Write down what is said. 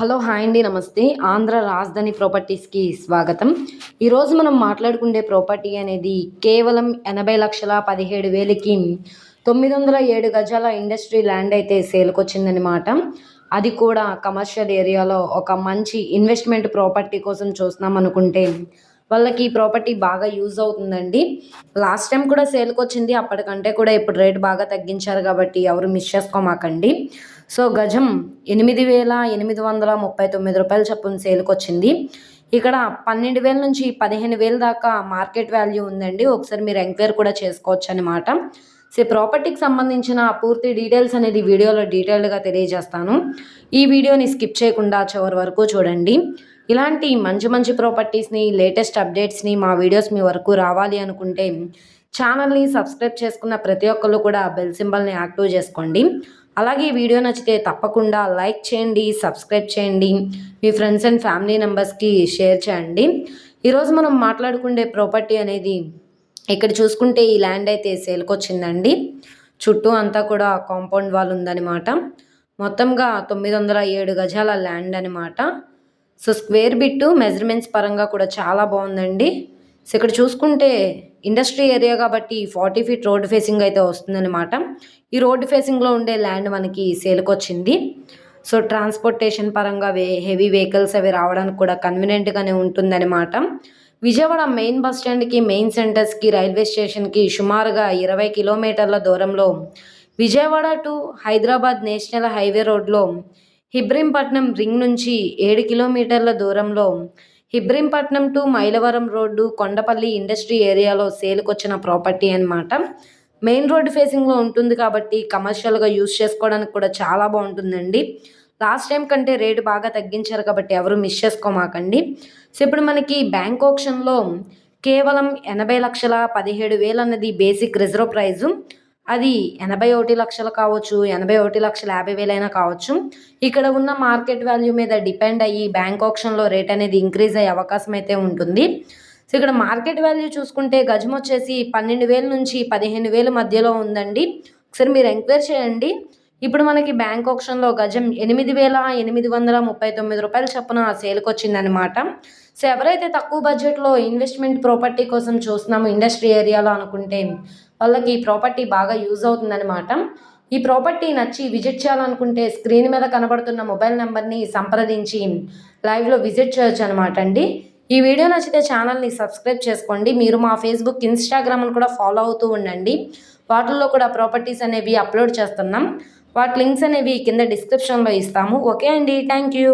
Hello hi అండి నమస్తే. ఆంధ్ర రాజధాని ప్రాపర్టీస్కి స్వాగతం. ఈరోజు మనం మాట్లాడుకునే ప్రాపర్టీ అనేది కేవలం 80,17,000కి 907 గజాల ఇండస్ట్రీ ల్యాండ్ అయితే సేల్కి వచ్చిందనమాట. అది కూడా కమర్షియల్ ఏరియాలో ఒక మంచి ఇన్వెస్ట్మెంట్ ప్రాపర్టీ కోసం చూస్తున్నాం అనుకుంటే వాళ్ళకి ఈ ప్రాపర్టీ బాగా యూజ్ అవుతుందండి. లాస్ట్ టైం కూడా సేల్కి వచ్చింది, అప్పటికంటే కూడా ఇప్పుడు రేట్ బాగా తగ్గించారు కాబట్టి ఎవరు మిస్ చేసుకోమాకండి. సో గజం 8,839 రూపాయలు చొప్పున సేల్కి వచ్చింది. ఇక్కడ 12,000 నుంచి 15,000 దాకా మార్కెట్ వాల్యూ ఉందండి. ఒకసారి మీరు ఎంక్వైరీ కూడా చేసుకోవచ్చు అనమాట. సో ప్రాపర్టీకి సంబంధించిన పూర్తి డీటెయిల్స్ అనేది వీడియోలో డీటెయిల్డ్గా తెలియజేస్తాను. ఈ వీడియోని స్కిప్ చేయకుండా చివరి వరకు చూడండి. ఇలాంటి మంచి మంచి ప్రాపర్టీస్ని, లేటెస్ట్ అప్డేట్స్ని మా వీడియోస్ మీ వరకు రావాలి అనుకుంటే ఛానల్ని సబ్స్క్రైబ్ చేసుకున్న ప్రతి ఒక్కళ్ళు కూడా బెల్ సింబల్ని యాక్టివ్ చేసుకోండి. అలాగే ఈ వీడియో నచ్చితే తప్పకుండా లైక్ చేయండి, సబ్స్క్రైబ్ చేయండి, మీ ఫ్రెండ్స్ అండ్ ఫ్యామిలీ మెంబర్స్కి షేర్ చేయండి. ఈరోజు మనం మాట్లాడుకునే ప్రాపర్టీ అనేది ఇక్కడ చూసుకుంటే ఈ ల్యాండ్ అయితే సేల్కి వచ్చిందండి. చుట్టూ అంతా కూడా కాంపౌండ్ వాల్ ఉందన్నమాట. మొత్తంగా 907 గజాల ల్యాండ్ అనమాట. సో స్క్వేర్ బిట్టు మెజర్మెంట్స్ పరంగా కూడా చాలా బాగుందండి. సో ఇక్కడ చూసుకుంటే ఇండస్ట్రీ ఏరియా కాబట్టి 40 ఫీట్ రోడ్ ఫేసింగ్ అయితే వస్తుందన్నమాట. ఈ రోడ్ ఫేసింగ్లో ఉండే ల్యాండ్ మనకి సేల్కి వచ్చింది. సో ట్రాన్స్పోర్టేషన్ పరంగా హెవీ వెహికల్స్ అవి రావడానికి కూడా కన్వీనియంట్గానే ఉంటుందన్నమాట. విజయవాడ మెయిన్ బస్ స్టాండ్కి, మెయిన్ సెంటర్స్కి, రైల్వే స్టేషన్కి సుమారుగా 20 కిలోమీటర్ల దూరంలో, Vijayawada to Hyderabad national highway రోడ్లో హిబ్రహీంపట్నం రింగ్ నుంచి 7 కిలోమీటర్ల దూరంలో, Ibrahimpatnam to Mylavaram road, Kondapalli industry ఏరియాలో సేల్కి వచ్చిన ప్రాపర్టీ అనమాట. మెయిన్ రోడ్ ఫేసింగ్లో ఉంటుంది కాబట్టి కమర్షియల్గా యూజ్ చేసుకోవడానికి కూడా చాలా బాగుంటుందండి. లాస్ట్ టైం కంటే రేటు బాగా తగ్గించారు కాబట్టి ఎవరు మిస్ చేసుకోమాకండి. సో ఇప్పుడు మనకి బ్యాంక్ ఆప్షన్లో కేవలం 80,17,000 అన్నది బేసిక్ రిజర్వ్ ప్రైజు. అది 81 లక్షలు కావచ్చు, 81,50,000 అయినా కావచ్చు. ఇక్కడ ఉన్న మార్కెట్ వాల్యూ మీద డిపెండ్ అయ్యి బ్యాంక్ ఆప్షన్లో రేట్ అనేది ఇంక్రీజ్ అయ్యే అవకాశం అయితే ఉంటుంది. సో ఇక్కడ మార్కెట్ వాల్యూ చూసుకుంటే గజం వచ్చేసి 12,000 నుంచి 15,000 మధ్యలో ఉందండి. ఒకసారి మీరు ఎంక్వైరీ చేయండి. ఇప్పుడు మనకి బ్యాంక్ ఆప్షన్లో గజం 8,839 రూపాయలు చొప్పున సేల్కి వచ్చిందనమాట. సో ఎవరైతే తక్కువ బడ్జెట్లో ఇన్వెస్ట్మెంట్ ప్రాపర్టీ కోసం చూస్తున్నాము ఇండస్ట్రీ ఏరియాలో అనుకుంటే వాళ్ళకి ఈ ప్రాపర్టీ బాగా యూజ్ అవుతుందన్నమాట. ఈ ప్రాపర్టీ నచ్చి విజిట్ చేయాలనుకుంటే స్క్రీన్ మీద కనబడుతున్న మొబైల్ నెంబర్ని సంప్రదించి లైవ్లో విజిట్ చేయొచ్చు అనమాట అండి. ఈ వీడియో నచ్చితే ఛానల్ని సబ్స్క్రైబ్ చేసుకోండి. మీరు మా ఫేస్బుక్, ఇన్స్టాగ్రామ్ని కూడా ఫాలో అవుతూ ఉండండి. వాటిల్లో కూడా ప్రాపర్టీస్ అనేవి అప్లోడ్ చేస్తున్నాం. వాటి లింక్స్ అనేవి కింద డిస్క్రిప్షన్లో ఇస్తాము. ఓకే అండి, థ్యాంక్ యూ.